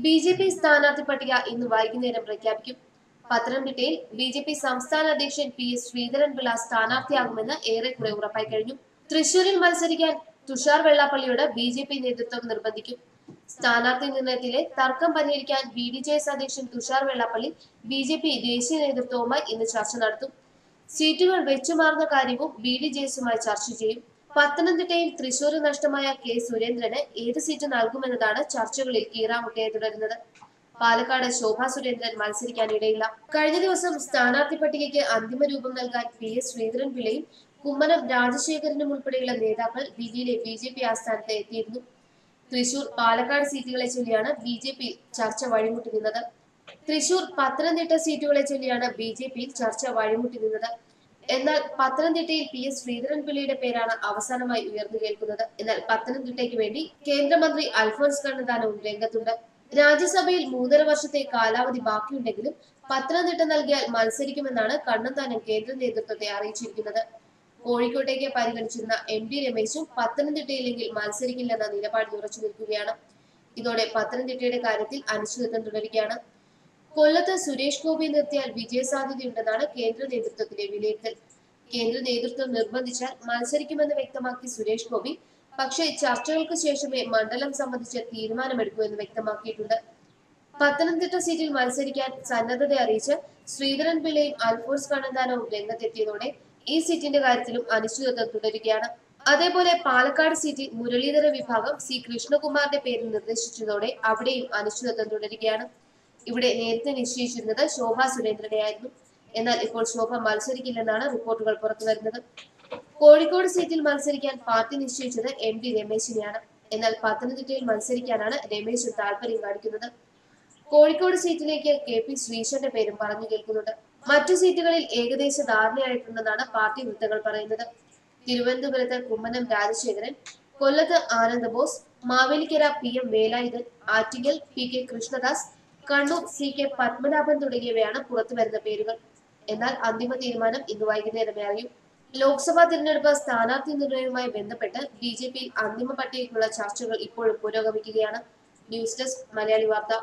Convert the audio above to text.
BJP സ്ഥാനാർത്ഥി പട്ടിക ഇന്ന് വൈകുന്നേരം പ്രഖ്യാപിക്കും. പത്തനംതിട്ടയിൽ ബി.ജെ.പി സംസ്ഥാന അധ്യക്ഷൻ പി.എസ്. ശ്രീധരൻപിള്ള സ്ഥാനാർത്ഥിയാകുമെന്ന് ഏറെക്കുറെ ഉറപ്പായി കഴിഞ്ഞു. തൃശൂരിൽ മത്സരിക്കാൻ തുഷാർ വെള്ളാപ്പള്ളിയോട് ബി.ജെ.പി നേതൃത്വം നിർബന്ധിക്കും. സ്ഥാനാർത്ഥി നിർണയത്തിലെ തർക്കം പരിഹരിക്കാൻ ബി.ഡി.ജെ.എസ് അധ്യക്ഷൻ തുഷാർ വെള്ളാപ്പള്ളി ബി.ജെ.പി ദേശീയ നേതൃത്വവുമായി ഇന്ന് ചർച്ച നടത്തും. സീറ്റുകൾ വെച്ചുമാറുന്ന കാര്യവും ബി.ഡി.ജെ.എസുമായി ചർച്ച ചെയ്യും. പത്തനംതിട്ടയിൽ തൃശൂര് നഷ്ടമായ കെ സുരേന്ദ്രന് ഏത് സീറ്റ് നൽകുമെന്നതാണ് ചർച്ചകളിൽ കീറാമുട്ടിയായി തുടരുന്നത്. പാലക്കാട് ശോഭാ സുരേന്ദ്രൻ മത്സരിക്കാനിടയില്ല. കഴിഞ്ഞ ദിവസം സ്ഥാനാർത്ഥി പട്ടികയ്ക്ക് അന്തിമ രൂപം നൽകാൻ പി.എസ്. ശ്രീധരൻപിള്ളയും കുമ്മനം രാജശേഖരനും ഉൾപ്പെടെയുള്ള നേതാക്കൾ ദില്ലിയിലെ ബി.ജെ.പി ആസ്ഥാനത്ത് എത്തിയിരുന്നു. തൃശൂർ, പാലക്കാട് സീറ്റുകളെ ചൊല്ലിയാണ് ബി.ജെ.പി ചർച്ച വഴിമുട്ടി നിന്നത്. തൃശൂർ, പത്തനംതിട്ട സീറ്റുകളെ ചൊല്ലിയാണ് ബി.ജെ.പിയിൽ ചർച്ച വഴിമുട്ടി നിന്നത്. എന്നാൽ പത്തനംതിട്ടയിൽ പി.എസ്. ശ്രീധരൻപിള്ളയുടെ പേരാണ് അവസാനമായി ഉയർന്നു കേൾക്കുന്നത്. എന്നാൽ പത്തനംതിട്ടയ്ക്ക് വേണ്ടി കേന്ദ്രമന്ത്രി അൽഫോൺസ് കണ്ണന്താനവും രംഗത്തുണ്ട്. രാജ്യസഭയിൽ 3.5 വർഷത്തെ കാലാവധി ബാക്കിയുണ്ടെങ്കിലും പത്തനംതിട്ട നൽകിയാൽ മത്സരിക്കുമെന്നാണ് കണ്ണന്താനം കേന്ദ്ര നേതൃത്വത്തെ അറിയിച്ചിരിക്കുന്നത്. കോഴിക്കോട്ടേക്ക് പരിഗണിച്ചിരുന്ന എം.ടി. രമേശും പത്തനംതിട്ടയില്ലെങ്കിൽ മത്സരിക്കില്ലെന്ന നിലപാടിൽ ഉറച്ചു നിൽക്കുകയാണ്. ഇതോടെ പത്തനംതിട്ടയുടെ കാര്യത്തിൽ അനിശ്ചിതത്വം തുടരുകയാണ്. കൊല്ലത്ത് സുരേഷ് ഗോപിയെ നിർത്തിയാൽ വിജയസാധ്യതയുണ്ടെന്നാണ് കേന്ദ്ര നേതൃത്വത്തിന്റെ വിലയിരുത്തൽ. കേന്ദ്ര നേതൃത്വം നിർബന്ധിച്ചാൽ മത്സരിക്കുമെന്ന് വ്യക്തമാക്കി സുരേഷ് ഗോപി, പക്ഷേ ചർച്ചകൾക്ക് ശേഷമേ മണ്ഡലം സംബന്ധിച്ച് തീരുമാനമെടുക്കൂ എന്ന് വ്യക്തമാക്കിയിട്ടുണ്ട്. പത്തനംതിട്ട സീറ്റിൽ മത്സരിക്കാൻ സന്നദ്ധത അറിയിച്ച് ശ്രീധരൻപിള്ളയും അൽഫോൺസ് കണ്ണന്താനവും രംഗത്തെത്തിയതോടെ ഈ സീറ്റിന്റെ കാര്യത്തിലും അനിശ്ചിതത്വം തുടരുകയാണ്. അതേപോലെ പാലക്കാട് സീറ്റിൽ മുരളീധര വിഭാഗം സി കൃഷ്ണകുമാറിന്റെ പേര് നിർദ്ദേശിച്ചതോടെ അവിടെയും അനിശ്ചിതത്വം തുടരുകയാണ്. ഇവിടെ നേരത്തെ നിശ്ചയിച്ചിരുന്നത് ശോഭാ സുരേന്ദ്രനെയായിരുന്നു. എന്നാൽ ഇപ്പോൾ ശോഭ മത്സരിക്കില്ലെന്നാണ് റിപ്പോർട്ടുകൾ പുറത്തുവരുന്നത്. കോഴിക്കോട് സീറ്റിൽ മത്സരിക്കാൻ പാർട്ടി നിശ്ചയിച്ചത് എം.ടി. രമേശിനെയാണ്. എന്നാൽ പത്തനംതിട്ടയിൽ മത്സരിക്കാനാണ് രമേശ് താല്പര്യം കാണിക്കുന്നത്. കോഴിക്കോട് സീറ്റിലേക്ക് കെ.പി. ശ്രീശന്റെ പേരും പറഞ്ഞു കേൾക്കുന്നുണ്ട്. മറ്റു സീറ്റുകളിൽ ഏകദേശ ധാരണയായിട്ടുണ്ടെന്നാണ് പാർട്ടി വൃത്തങ്ങൾ പറയുന്നത്. തിരുവനന്തപുരത്ത് കുമ്മനം രാജശേഖരൻ, കൊല്ലത്ത് ആനന്ദബോസ്, മാവേലിക്കര പി.എം. വേലായുധൻ, ആറ്റിങ്ങൽ പി.കെ. കൃഷ്ണദാസ്, കണ്ണൂർ സി.കെ. പത്മനാഭൻ തുടങ്ങിയവയാണ് പുറത്തുവരുന്ന പേരുകൾ. എന്നാൽ അന്തിമ തീരുമാനം ഇന്ന് വൈകുന്നേരമേ അറിയൂ. ലോക്സഭാ തിരഞ്ഞെടുപ്പ് സ്ഥാനാർത്ഥി നിർണയവുമായി ബന്ധപ്പെട്ട് ബി.ജെ.പിയിൽ അന്തിമ പട്ടികയ്ക്കുള്ള ചർച്ചകൾ ഇപ്പോഴും പുരോഗമിക്കുകയാണ്. ന്യൂസ് ഡെസ്ക് മലയാളി വാർത്ത.